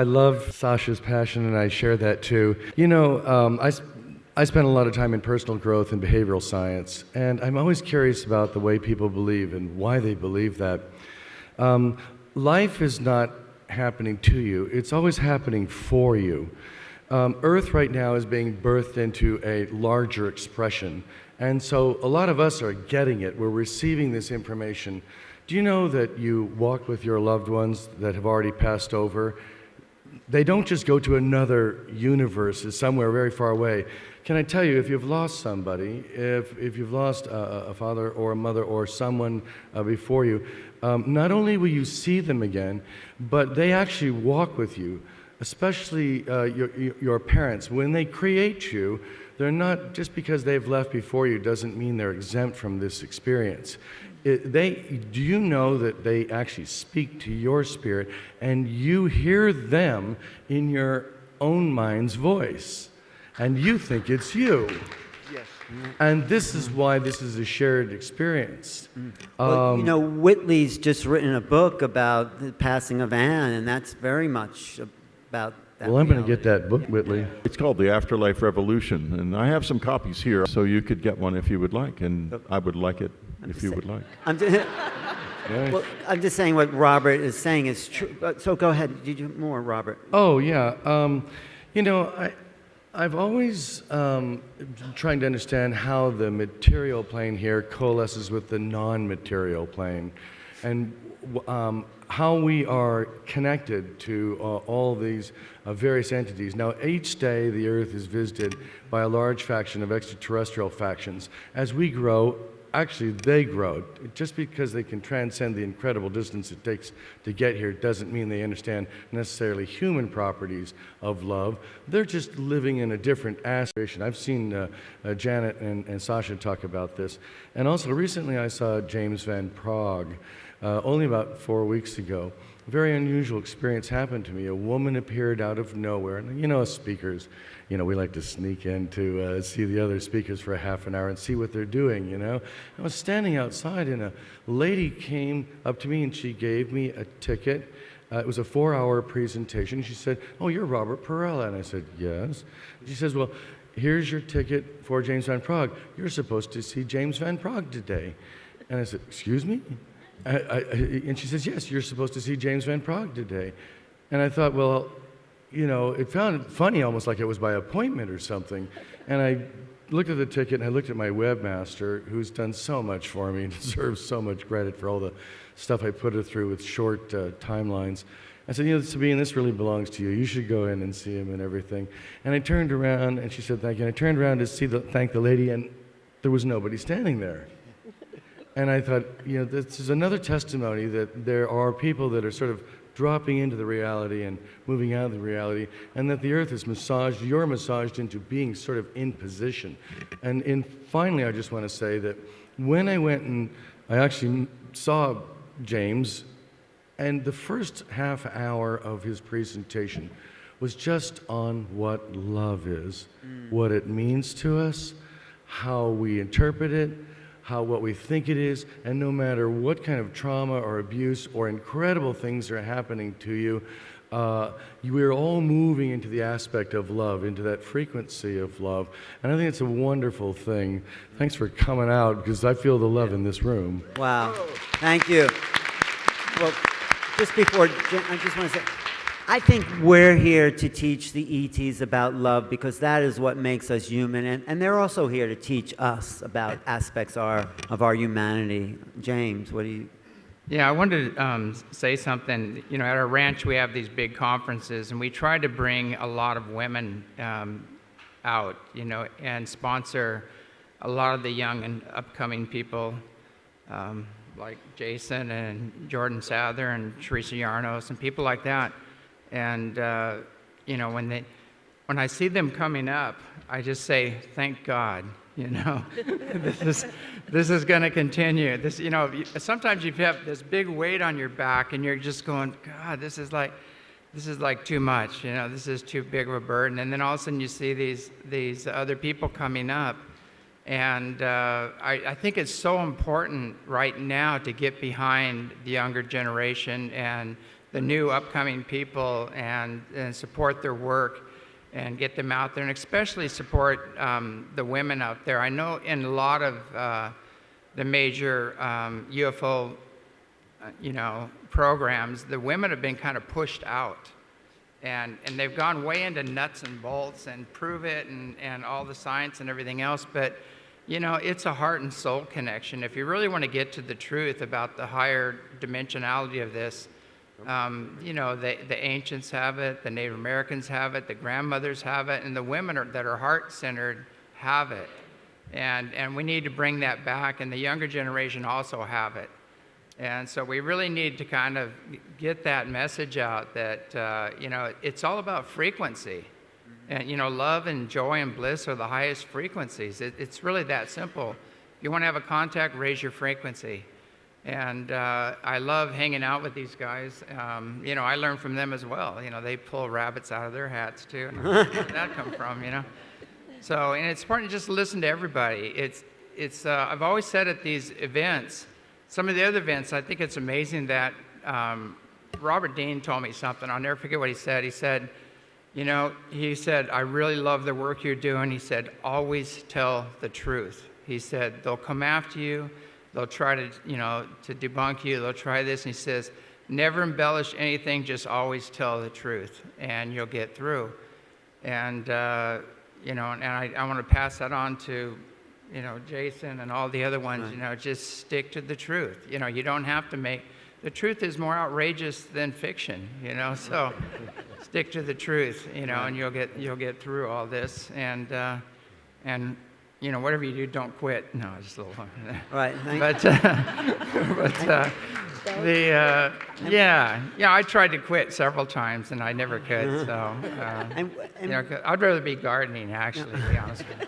I love Sasha's passion, and I share that too. You know, I spend a lot of time in personal growth and behavioral science, and I'm always curious about the way people believe and why they believe that. Life is not happening to you, it's always happening for you. Earth right now is being birthed into a larger expression, and so a lot of us are getting it. We're receiving this information. Do you know that you walk with your loved ones that have already passed over? They don't just go to another universe, it's somewhere very far away. Can I tell you, if you've lost somebody, if you've lost a father or a mother or someone before you, not only will you see them again, but they actually walk with you, especially your parents. When they create you, they're not, just because they've left before you doesn't mean they're exempt from this experience. Do you know that they actually speak to your spirit and you hear them in your own mind's voice and you think it's you? Yes. And this is why this is a shared experience. Well, you know, Whitley's just written a book about the passing of Anne, and that's very much about that. Well, I'm going to get that book, Whitley. It's called The Afterlife Revolution, and I have some copies here, so you could get one if you would like, and I would like it if you would like. Well, I'm just saying what Robert is saying is true. So go ahead. Did you more, Robert? Oh, yeah. You know, I've always trying to understand how the material plane here coalesces with the non-material plane, and how we are connected to all these various entities. Now, each day the Earth is visited by a large faction of extraterrestrial factions. As we grow, actually they grow. Just because they can transcend the incredible distance it takes to get here doesn't mean they understand necessarily human properties of love. They're just living in a different aspiration. I've seen Janet and Sasha talk about this. And also recently I saw James Van Praagh, only about 4 weeks ago. A very unusual experience happened to me. A woman appeared out of nowhere. And you know, as speakers, you know, we like to sneak in to see the other speakers for a half an hour and see what they're doing, you know. I was standing outside and a lady came up to me and she gave me a ticket. It was a 4-hour presentation. She said, "Oh, you're Robert Perella." And I said, "Yes." She says, "Well, here's your ticket for James Van Praagh. You're supposed to see James Van Praagh today." And I said, "Excuse me?" And she says, "Yes, you're supposed to see James Van Praagh today." And I thought, well, you know, it found funny, almost like it was by appointment or something. And I looked at the ticket and I looked at my webmaster, who's done so much for me and deserves so much credit for all the stuff I put her through with short timelines. I said, "You know, Sabine, this really belongs to you. You should go in and see him and everything." And I turned around and she said, "Thank you." And I turned around to thank the lady, and there was nobody standing there. And I thought, you know, this is another testimony that there are people that are sort of dropping into the reality and moving out of the reality, and that the Earth is massaged, you're massaged into being sort of in position. And finally, I just want to say that when I went and I actually saw James, and the first half hour of his presentation was just on what love is, what it means to us, how we interpret it, what we think it is, and no matter what kind of trauma or abuse or incredible things are happening to you, we're all moving into the aspect of love, into that frequency of love. And I think it's a wonderful thing. Thanks for coming out, because I feel the love in this room. Wow. Thank you. Well, just before, I just want to say, I think we're here to teach the ETs about love, because that is what makes us human, and they're also here to teach us about aspects of our humanity. James, what do you... Yeah, I wanted to say something. You know, at our ranch we have these big conferences, and we try to bring a lot of women out, you know, and sponsor a lot of the young and upcoming people, like Jason and Jordan Sather and Teresa Yarnos and people like that. And you know, when I see them coming up, I just say, "Thank God." You know, this is going to continue. This, you know, sometimes you have this big weight on your back, and you're just going, "God, this is like too much." You know, this is too big of a burden. And then all of a sudden, you see these other people coming up, and I think it's so important right now to get behind the younger generation and the new upcoming people and support their work and get them out there, and especially support the women out there. I know in a lot of the major UFO, programs, the women have been kind of pushed out. And they've gone way into nuts and bolts and prove it and all the science and everything else. But, it's a heart and soul connection. If you really want to get to the truth about the higher dimensionality of this, the ancients have it, the Native Americans have it, the grandmothers have it, and the women that are heart-centered have it. And we need to bring that back, and the younger generation also have it. And so we really need to kind of get that message out that, it's all about frequency. And, love and joy and bliss are the highest frequencies. It's really that simple. If you want to have a contact, raise your frequency. And I love hanging out with these guys. I learn from them as well. They pull rabbits out of their hats, too. And where did that come from, So, and it's important to just listen to everybody. I've always said at these events, some of the other events, I think it's amazing that Robert Dean told me something. I'll never forget what he said. He said, I really love the work you're doing. He said, always tell the truth. He said, they'll come after you. They'll try to, to debunk you. They'll try this. And he says, never embellish anything. Just always tell the truth, and you'll get through. And, and I want to pass that on to, Jason and all the other ones, just stick to the truth. You don't have to the truth is more outrageous than fiction, so stick to the truth, and you'll get through all this. And whatever you do, don't quit. No, just a little. Right. I tried to quit several times and I never could. So, I'd rather be gardening, actually, to be honest with you.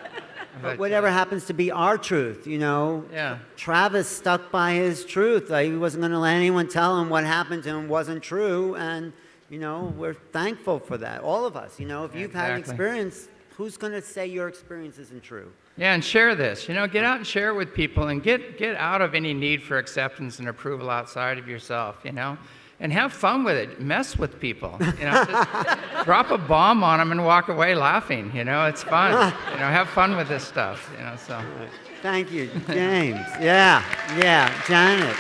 But whatever happens to be our truth, Yeah. Travis stuck by his truth. He wasn't going to let anyone tell him what happened to him wasn't true, and we're thankful for that. All of us. If you've had an experience, who's going to say your experience isn't true? Yeah, and share this. Get out and share it with people, and get out of any need for acceptance and approval outside of yourself. And have fun with it. Mess with people. Just drop a bomb on them and walk away laughing. It's fun. Have fun with this stuff. So. Thank you, James. Yeah, Janet.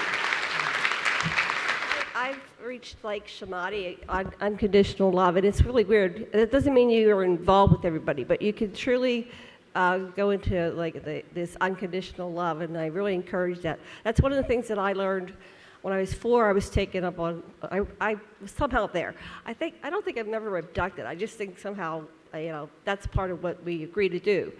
I've reached like samadhi, unconditional love, and it's really weird. It doesn't mean you are involved with everybody, but you can truly go into like this unconditional love, and I really encourage that. That's one of the things that I learned. When I was 4, I was taken up on. I was somehow there. I don't think I've never abducted. I just think somehow, that's part of what we agree to do,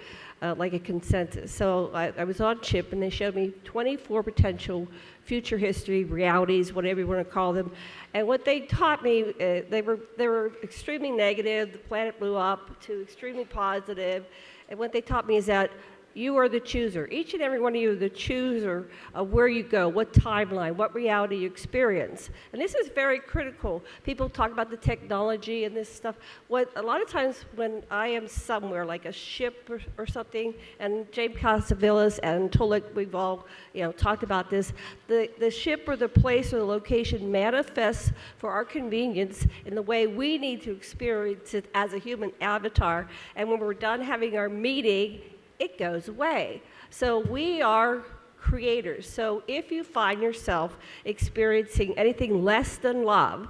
like a consensus. So I was on CHIP, and they showed me 24 potential future history realities, whatever you want to call them. And what they taught me, they were extremely negative. The planet blew up, to extremely positive. And what they taught me is that you are the chooser. Each and every one of you are the chooser of where you go, what timeline, what reality you experience. And this is very critical. People talk about the technology and this stuff. A lot of times when I am somewhere, like a ship or something, and James Casavillas and Tulloch, we've all talked about this, the ship or the place or the location manifests for our convenience in the way we need to experience it as a human avatar. And when we're done having our meeting, it goes away. So we are creators. So if you find yourself experiencing anything less than love,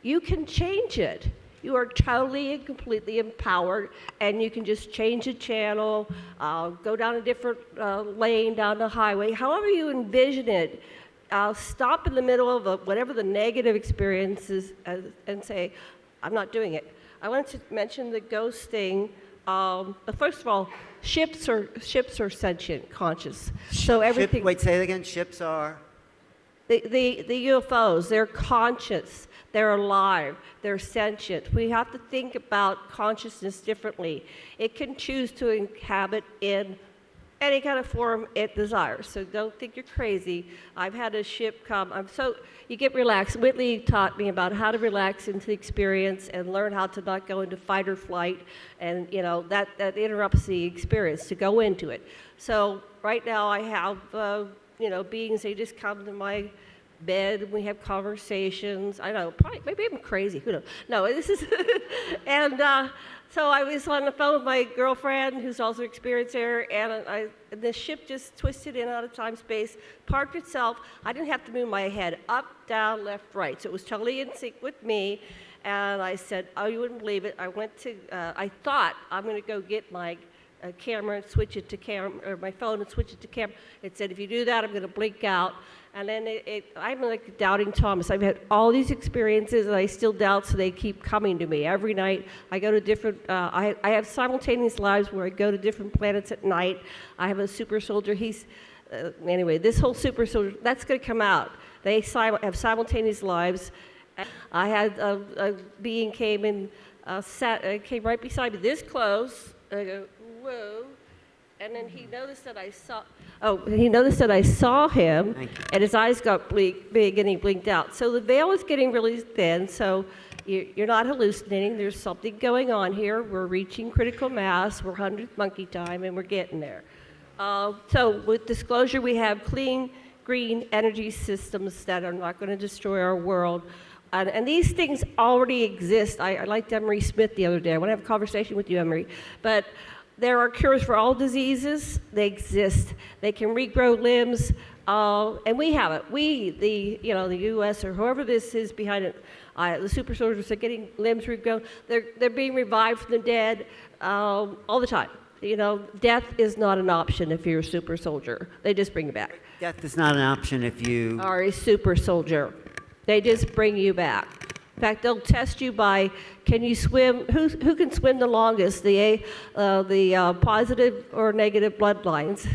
you can change it. You are totally and completely empowered, and you can just change the channel, go down a different lane down the highway, however you envision it. Stop in the middle of whatever the negative experience is and say, I'm not doing it. I wanted to mention the ghost thing. But first of all, ships are sentient, conscious. So everything. Wait, say it again. Ships are. The UFOs. They're conscious. They're alive. They're sentient. We have to think about consciousness differently. It can choose to inhabit in any kind of form it desires. So don't think you're crazy. I've had a ship come. You get relaxed. Whitley taught me about how to relax into the experience and learn how to not go into fight or flight, and that interrupts the experience to go into it. So right now I have beings. They just come to my bed and we have conversations. I know, probably, maybe I'm crazy. Who knows? No, this is, and so I was on the phone with my girlfriend, who's also an experiencer, and the ship just twisted in out of time space, parked itself. I didn't have to move my head up, down, left, right. So it was totally in sync with me. And I said, oh, you wouldn't believe it. I went to, I thought I'm going to go get my camera and switch it to camera, or my phone and switch it to camera. It said, if you do that, I'm going to blink out. And then I'm like doubting Thomas. I've had all these experiences, and I still doubt, so they keep coming to me every night. I go to different, I have simultaneous lives where I go to different planets at night. I have a super soldier. Anyway, this whole super soldier, that's going to come out. They have simultaneous lives. I had a being came and came right beside me, this close. I go, whoa. And then he noticed that I saw him, and his eyes got big, and he blinked out. So the veil is getting really thin, so you're not hallucinating. There's something going on here. We're reaching critical mass. We're 100th monkey time, and we're getting there. So with disclosure, we have clean, green energy systems that are not going to destroy our world. And these things already exist. I liked Emery Smith the other day. I want to have a conversation with you, Emery. But there are cures for all diseases. They exist. They can regrow limbs, and we have it. The U.S. or whoever this is behind it, the super soldiers are getting limbs regrown. They're being revived from the dead all the time. Death is not an option if you're a super soldier. They just bring you back. Death is not an option if you are a super soldier. They just bring you back. In fact, they'll test you by, can you swim? Who can swim the longest? The positive or negative bloodlines,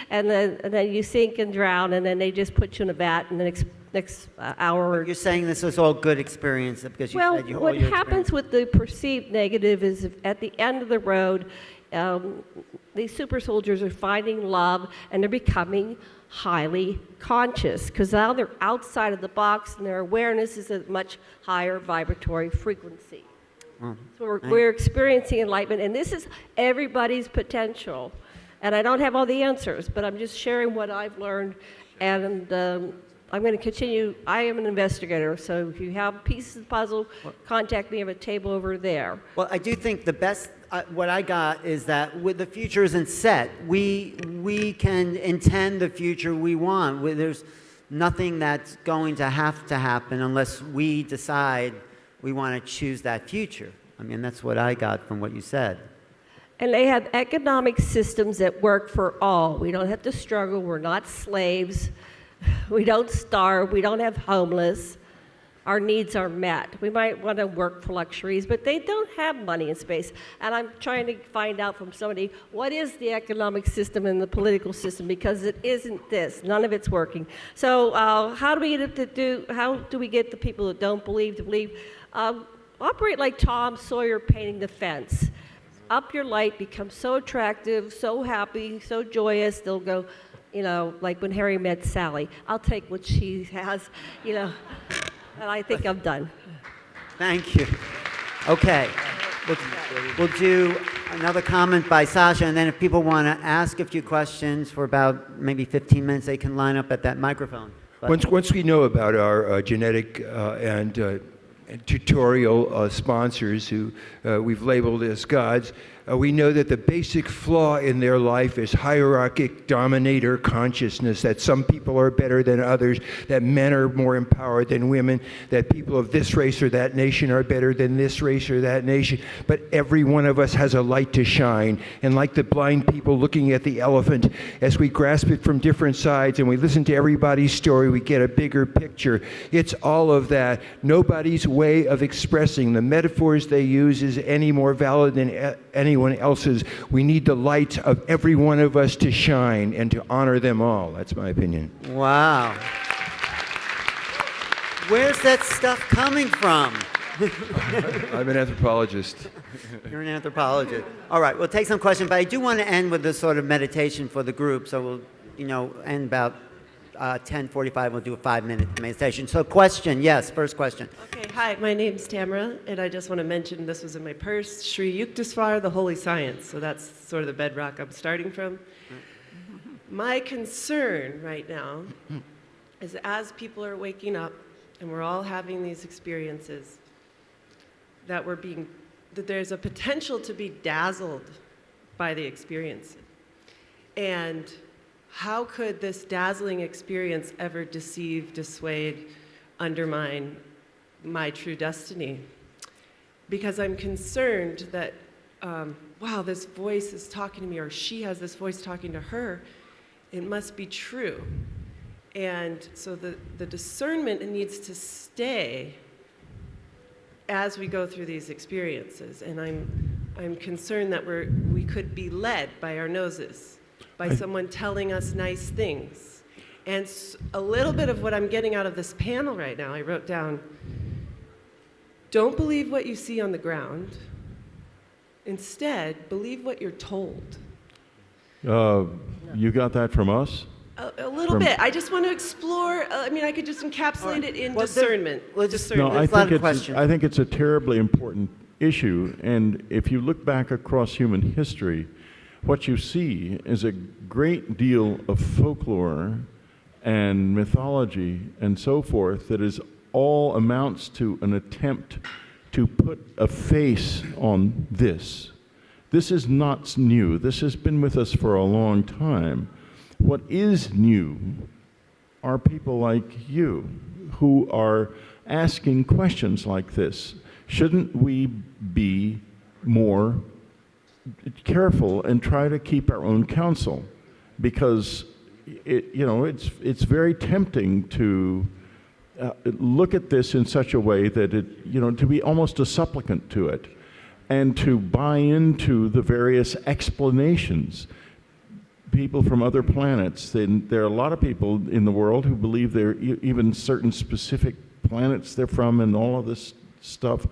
and then you sink and drown, and then they just put you in a vat, and the next hour. You're saying this was all good experience because you said you. Well, what happens with the perceived negative is if at the end of the road, these super soldiers are finding love, and they're becoming highly conscious because now they're outside of the box and their awareness is at a much higher vibratory frequency. So we're experiencing enlightenment, and this is everybody's potential. And I don't have all the answers, but I'm just sharing what I've learned, and I'm going to continue. I am an investigator, so if you have pieces of the puzzle, contact me. I have a table over there. Well, I do think the best, what I got is that with the future isn't set. We can intend the future we want. There's nothing that's going to have to happen unless we decide we want to choose that future. I mean, that's what I got from what you said. And they have economic systems that work for all. We don't have to struggle. We're not slaves. We don't starve. We don't have homeless. Our needs are met. We might want to work for luxuries, but they don't have money in space. And I'm trying to find out from somebody, what is the economic system and the political system? Because it isn't this. None of it's working. So how do we get the people that don't believe to believe? Operate like Tom Sawyer painting the fence. Up your light, become so attractive, so happy, so joyous, they'll go, like when Harry met Sally, I'll take what she has, and I think I'm done. Thank you. Okay. We'll do another comment by Sasha, and then if people want to ask a few questions for about maybe 15 minutes, they can line up at that microphone. Once we know about our genetic and tutorial sponsors who we've labeled as gods, we know that the basic flaw in their life is hierarchic dominator consciousness, that some people are better than others, that men are more empowered than women, that people of this race or that nation are better than this race or that nation. But every one of us has a light to shine. And like the blind people looking at the elephant, as we grasp it from different sides and we listen to everybody's story, we get a bigger picture. It's all of that. Nobody's way of expressing the metaphors they use is any more valid than anyone else's. We need the light of every one of us to shine and to honor them all. That's my opinion. Wow. Where's that stuff coming from? I'm an anthropologist. You're an anthropologist. All right, we'll take some questions, but I do want to end with this sort of meditation for the group. So we'll, end about 10:45. We'll do a 5-minute meditation. So question, yes, first question. Okay, hi, my name's Tamara, and I just want to mention this was in my purse, Sri Yukteswar, the Holy Science. So that's sort of the bedrock I'm starting from. My concern right now is as people are waking up and we're all having these experiences, that there's a potential to be dazzled by the experience. And how could this dazzling experience ever deceive, dissuade, undermine my true destiny? Because I'm concerned that, wow, this voice is talking to me, or she has this voice talking to her. It must be true. And so the discernment needs to stay as we go through these experiences. And I'm concerned that we could be led by our noses, by someone telling us nice things. And a little bit of what I'm getting out of this panel right now, I wrote down, don't believe what you see on the ground. Instead, believe what you're told. You got that from us? A little bit. I just want to explore. I could just encapsulate it in discernment. No, I think it's a terribly important issue. And if you look back across human history, what you see is a great deal of folklore and mythology and so forth that is all amounts to an attempt to put a face on this. This is not new. This has been with us for a long time. What is new are people like you who are asking questions like this. Shouldn't we be more careful and try to keep our own counsel? Because it's very tempting to look at this in such a way that to be almost a supplicant to it, and to buy into the various explanations. People from other planets. There are a lot of people in the world who believe there are even certain specific planets they're from and all of this stuff.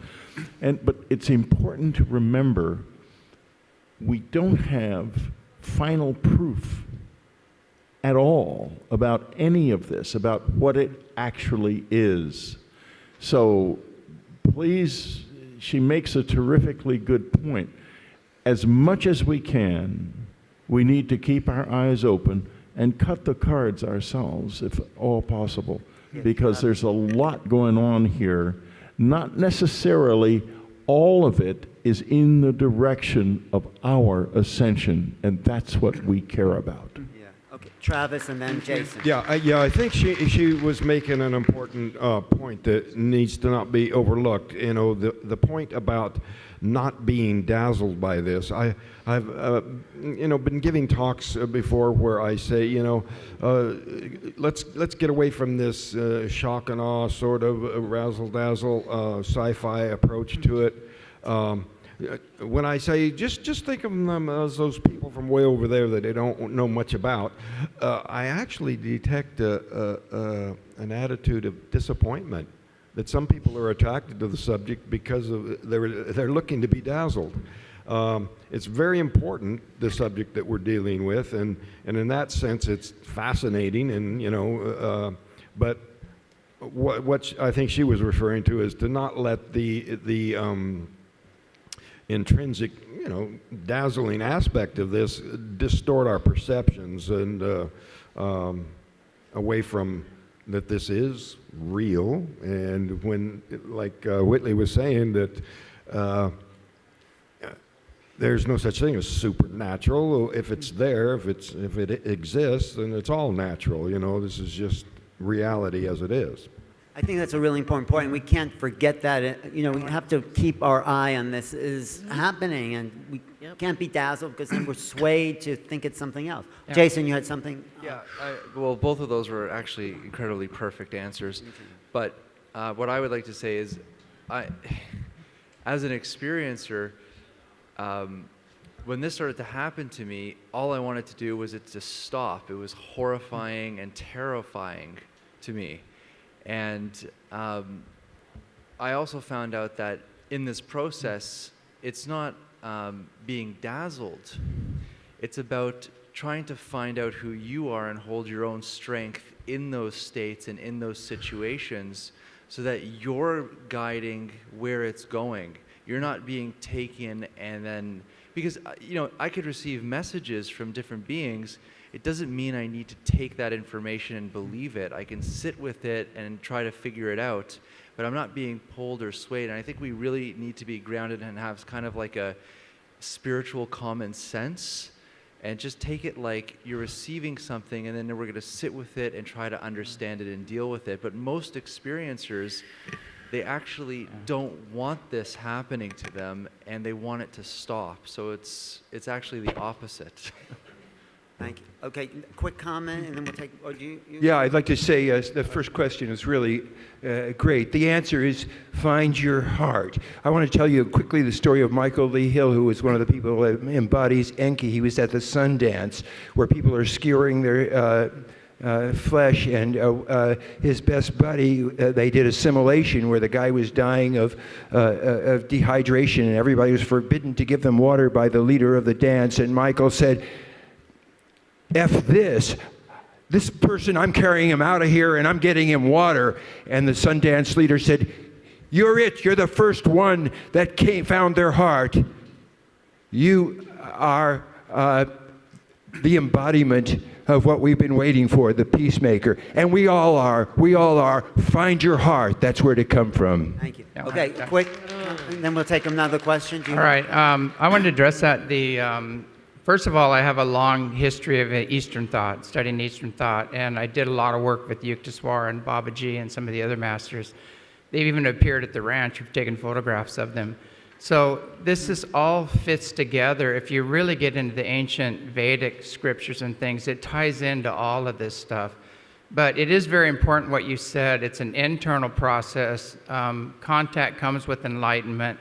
But it's important to remember we don't have final proof at all about any of this, about what it actually is. So please, she makes a terrifically good point. As much as we can, we need to keep our eyes open and cut the cards ourselves, if all possible, because there's a lot going on here. Not necessarily all of it is in the direction of our ascension, and that's what we care about. Yeah. Okay, Travis and then Jason. I think she was making an important point that needs to not be overlooked. The point about not being dazzled by this. I've been giving talks before where I say, let's get away from this shock and awe sort of razzle-dazzle sci-fi approach to it. When I say just think of them as those people from way over there that they don't know much about, I actually detect an attitude of disappointment that some people are attracted to the subject because of they're looking to be dazzled. It's very important, the subject that we're dealing with, and in that sense, it's fascinating. And but what I think she was referring to is to not let the intrinsic, dazzling aspect of this distort our perceptions and away from that this is real. And when, like Whitley was saying, that there's no such thing as supernatural. If it's there, if it exists, then it's all natural. This is just reality as it is. I think that's a really important point. We can't forget that. We have to keep our eye on this is happening, and we can't be dazzled because then we're swayed to think it's something else. Yeah. Jason, you had something? Yeah, well, both of those were actually incredibly perfect answers. But what I would like to say is, as an experiencer, when this started to happen to me, all I wanted to do was it to stop. It was horrifying and terrifying to me. And I also found out that in this process, it's not being dazzled. It's about trying to find out who you are and hold your own strength in those states and in those situations so that you're guiding where it's going. You're not being taken and then, because, I could receive messages from different beings. it doesn't mean I need to take that information and believe it. I can sit with it and try to figure it out, but I'm not being pulled or swayed. And I think we really need to be grounded and have kind of like a spiritual common sense, and just take it like you're receiving something, and then we're going to sit with it and try to understand it and deal with it. But most experiencers, they actually don't want this happening to them, and they want it to stop. So it's actually the opposite. Thank you. Okay, quick comment, and then we'll take. Or do you Yeah, I'd like to say the first question is really great. The answer is find your heart. I want to tell you quickly the story of Michael Lee Hill, who was one of the people who embodies Enki. He was at the Sundance, where people are skewering their flesh, and his best buddy, they did a simulation where the guy was dying of dehydration, and everybody was forbidden to give them water by the leader of the dance. And Michael said, F this person, I'm carrying him out of here and I'm getting him water. And the Sundance leader said, you're it. You're the first one that found their heart. You are the embodiment of what we've been waiting for, the peacemaker. And we all are. We all are. Find your heart. That's where to come from. Thank you. Okay, quick, and then we'll take another question. All right. I wanted to address that. First of all, I have a long history of Eastern thought, studying Eastern thought, and I did a lot of work with Yukteswar and Babaji and some of the other masters. They've even appeared at the ranch. We've taken photographs of them. So this all fits together. If you really get into the ancient Vedic scriptures and things, it ties into all of this stuff. But it is very important what you said. It's an internal process. Contact comes with enlightenment.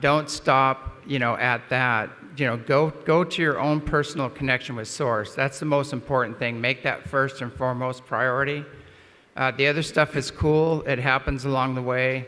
Don't stop, at that. Go to your own personal connection with Source. That's the most important thing. Make that first and foremost priority. The other stuff is cool. It happens along the way.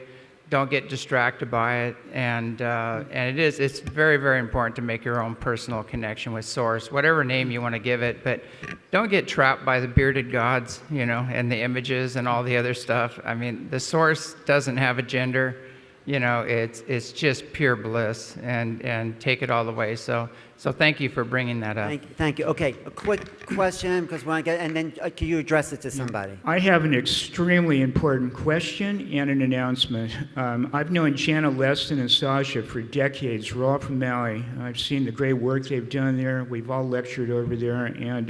Don't get distracted by it. And it's very, very important to make your own personal connection with Source, whatever name you want to give it. But don't get trapped by the bearded gods, and the images and all the other stuff. I mean, the Source doesn't have a gender. It's just pure bliss, and take it all the way. So thank you for bringing that up. Thank you. Okay, a quick question, because when I get, and then can you address it to somebody? I have an extremely important question and an announcement. I've known Jana Leston and Sasha for decades. We're all from Maui. I've seen the great work they've done there. We've all lectured over there, and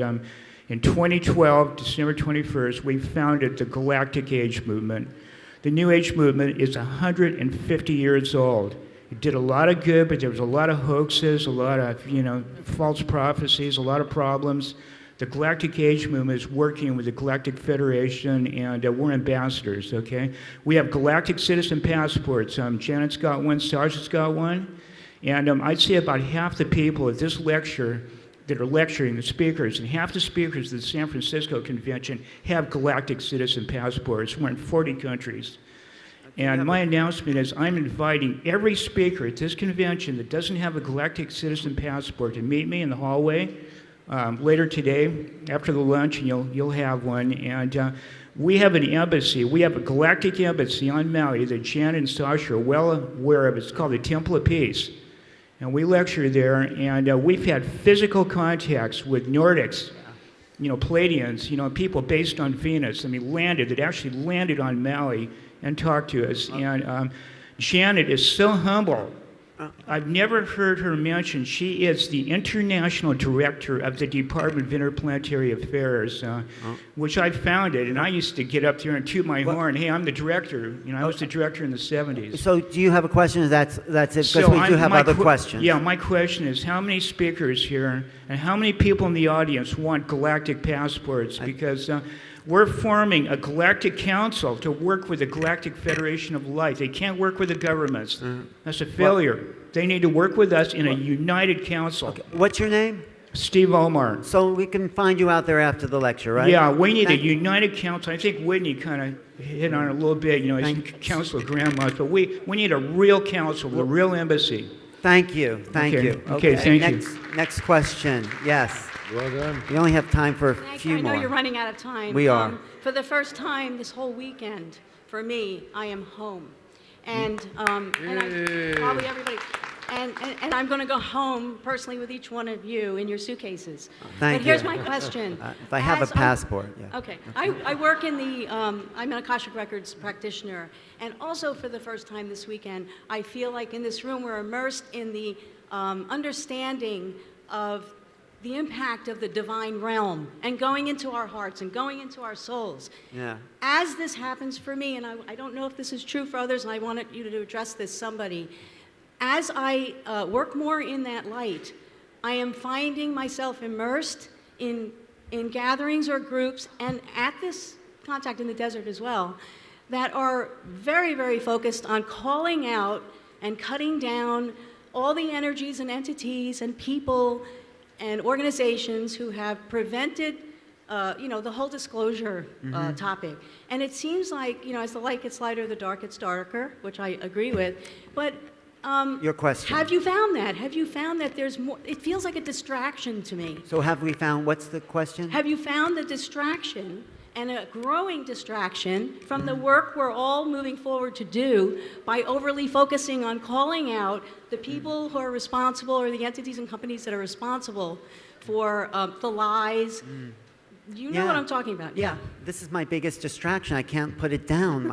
in 2012, December 21st, we founded the Galactic Age Movement. The New Age movement is 150 years old. It did a lot of good, but there was a lot of hoaxes, a lot of false prophecies, a lot of problems. The Galactic Age movement is working with the Galactic Federation, and we're ambassadors. Okay, we have Galactic Citizen passports. Janet's got one, Sasha's got one, and I'd say about half the people at this lecture that are lecturing, the speakers, and half the speakers at the San Francisco convention have Galactic Citizen passports. We're in 40 countries. And my announcement is I'm inviting every speaker at this convention that doesn't have a Galactic Citizen passport to meet me in the hallway later today after the lunch, and you'll have one. And we have an embassy. We have a Galactic embassy on Maui that Jan and Sasha are well aware of. It's called the Temple of Peace. And we lecture there, and we've had physical contacts with Nordics, Palladians, people based on Venus. That actually landed on Maui and talked to us. And Janet is so humble. I've never heard her mention. She is the international director of the Department of Interplanetary Affairs, which I founded. And I used to get up there and toot my horn. Hey, I'm the director. I was the director in the 70s. So do you have a question? That's it, because we do have other questions. Yeah, my question is, how many speakers here and how many people in the audience want galactic passports? Because we're forming a galactic council to work with the Galactic Federation of Light. They can't work with the governments. That's a failure. They need to work with us in a united council. Okay. What's your name? Steve Omar. So we can find you out there after the lecture, right? Yeah, we need a united council. I think Whitney kind of hit on it a little bit, he's council of grandmas, but we need a real council, a real embassy. Thank you. Thank you. Okay, thank you. Next question. Yes. Well done. We only have time for a few more. I know you're running out of time. We are. For the first time this whole weekend, for me, I am home. And probably everybody. And I'm going to go home personally with each one of you in your suitcases. Thank but here's you. my question. If I have a As passport, yeah. Okay. I work in the, I'm an Akashic Records practitioner. And also for the first time this weekend, I feel like in this room we're immersed in the understanding of the impact of the divine realm and going into our hearts and going into our souls. Yeah. As this happens for me, and I don't know if this is true for others, and I wanted you to address this, somebody, as I work more in that light, I am finding myself immersed in gatherings or groups, and at this Contact in the Desert as well, that are very, very focused on calling out and cutting down all the energies and entities and people and organizations who have prevented the whole disclosure topic. And it seems like, as the light gets lighter, the dark gets darker, which I agree with. But your question. Have you found that? Have you found that there's more? It feels like a distraction to me. So have we found, what's the question? Have you found the distraction and a growing distraction from the work we're all moving forward to do by overly focusing on calling out the people who are responsible or the entities and companies that are responsible for the lies? You know what I'm talking about. Yeah. This is my biggest distraction. I can't put it down.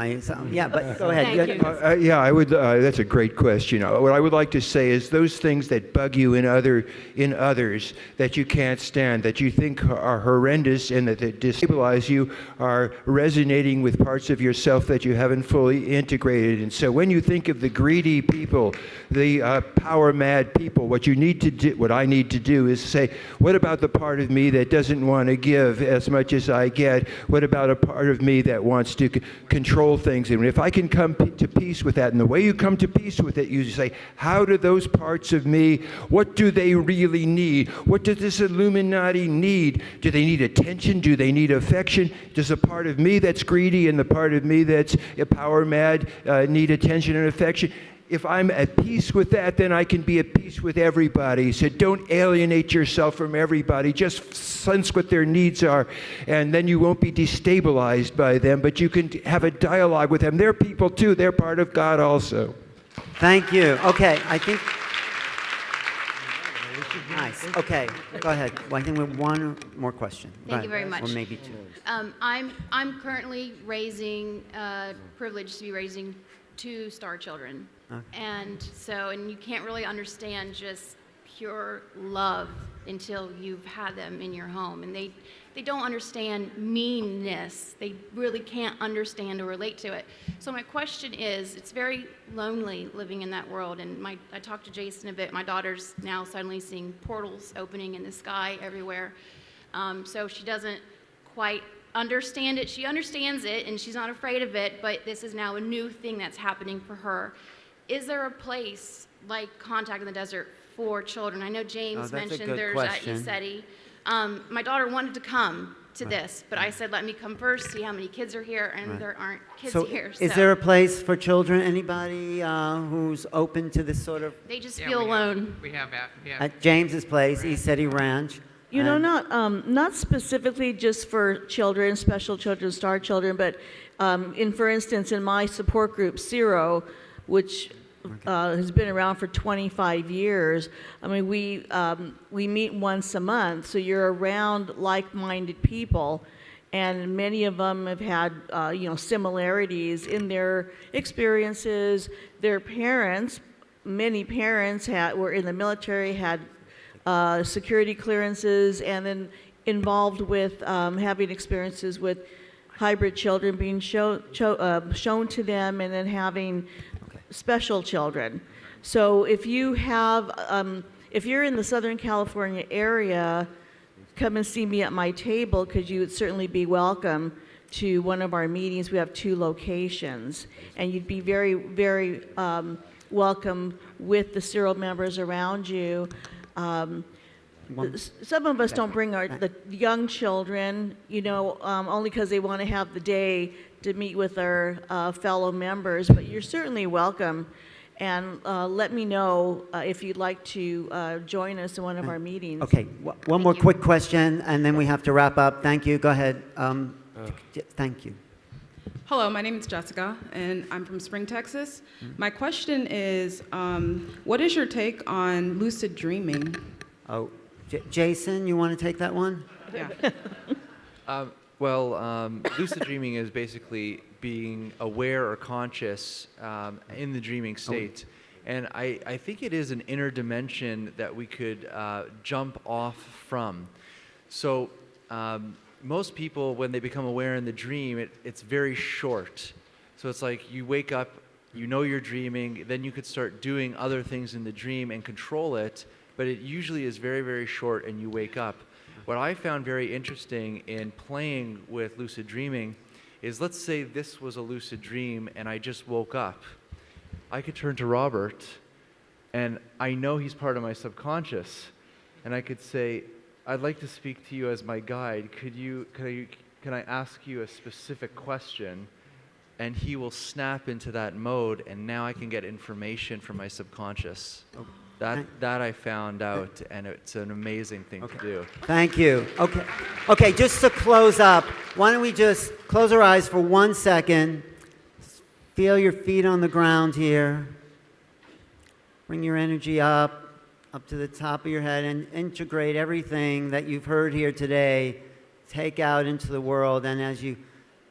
Yeah, but go ahead. Thank you. Yeah, I would. That's a great question. What I would like to say is those things that bug you in others that you can't stand, that you think are horrendous and that destabilize you, are resonating with parts of yourself that you haven't fully integrated. And so, when you think of the greedy people, the power mad people, what you need to do, what I need to do, is say, what about the part of me that doesn't want to give as much as I get? What about a part of me that wants to control things? And if I can come to peace with that, and the way you come to peace with it, you say, how do those parts of me, what do they really need? What does this Illuminati need? Do they need attention? Do they need affection? Does a part of me that's greedy and the part of me that's power mad need attention and affection? If I'm at peace with that, then I can be at peace with everybody. So don't alienate yourself from everybody. Just sense what their needs are, and then you won't be destabilized by them, but you can have a dialogue with them. They're people too. They're part of God also. Thank you. Okay, I think... Nice. Okay, go ahead. Well, I think we have one more question. Thank you very much. Or maybe two. I'm currently privileged to be raising 2 star children. Okay. And you can't really understand just pure love until you've had them in your home. And they don't understand meanness. They really can't understand or relate to it. So my question is, it's very lonely living in that world. And I talked to Jason a bit. My daughter's now suddenly seeing portals opening in the sky everywhere. So she doesn't quite understand it. She understands it, and she's not afraid of it, but this is now a new thing that's happening for her. Is there a place like Contact in the Desert for children? I know James mentioned there's at ESETI. My daughter wanted to come to this, but I said, let me come first, see how many kids are here, and there aren't kids here. Is there a place for children? Anybody who's open to this sort of... They just feel alone. We have At James's place, ESETI Ranch. You know, not specifically just for children, special children, star children, but for instance, in my support group, Zero, which has been around for 25 years. I mean, we meet once a month, so you're around like-minded people, and many of them have had similarities in their experiences. Their parents, many parents were in the military, had security clearances, and then involved with having experiences with hybrid children being shown to them, and then having special children. So if you have, if you're in the Southern California area, come and see me at my table, because you would certainly be welcome to one of our meetings. We have 2 locations, and you'd be very, very welcome with the Cyril members around you. Some of us don't bring the young children, only because they want to have the day to meet with our fellow members, but you're certainly welcome. And let me know if you'd like to join us in one of our meetings. Okay, one more quick question, and then we have to wrap up. Thank you. Go ahead. Thank you. Hello, my name is Jessica, and I'm from Spring, Texas. My question is, what is your take on lucid dreaming? Oh, Jason, you want to take that one? Yeah. Lucid dreaming is basically being aware or conscious in the dreaming state. And I think it is an inner dimension that we could jump off from. So most people, when they become aware in the dream, it's very short. So it's like you wake up, you know you're dreaming, then you could start doing other things in the dream and control it, but it usually is very, very short and you wake up. What I found very interesting in playing with lucid dreaming is, let's say this was a lucid dream and I just woke up. I could turn to Robert and I know he's part of my subconscious, and I could say, I'd like to speak to you as my guide. Can I ask you a specific question? And he will snap into that mode, and now I can get information from my subconscious. That I found out, and it's an amazing thing to do. Thank you. Okay, just to close up, why don't we just close our eyes for 1 second. Feel your feet on the ground here. Bring your energy up to the top of your head, and integrate everything that you've heard here today. Take out into the world, and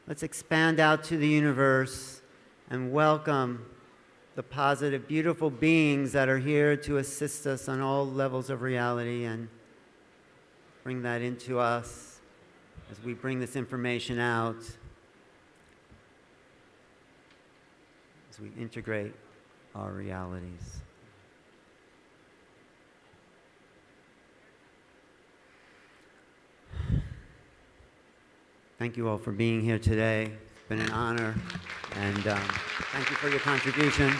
let's expand out to the universe and welcome the positive, beautiful beings that are here to assist us on all levels of reality, and bring that into us as we bring this information out, as we integrate our realities. Thank you all for being here today. It's been an honor, and thank you for your contribution.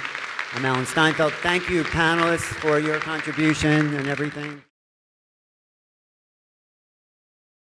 I'm Alan Steinfeld. Thank you, panelists, for your contribution and everything.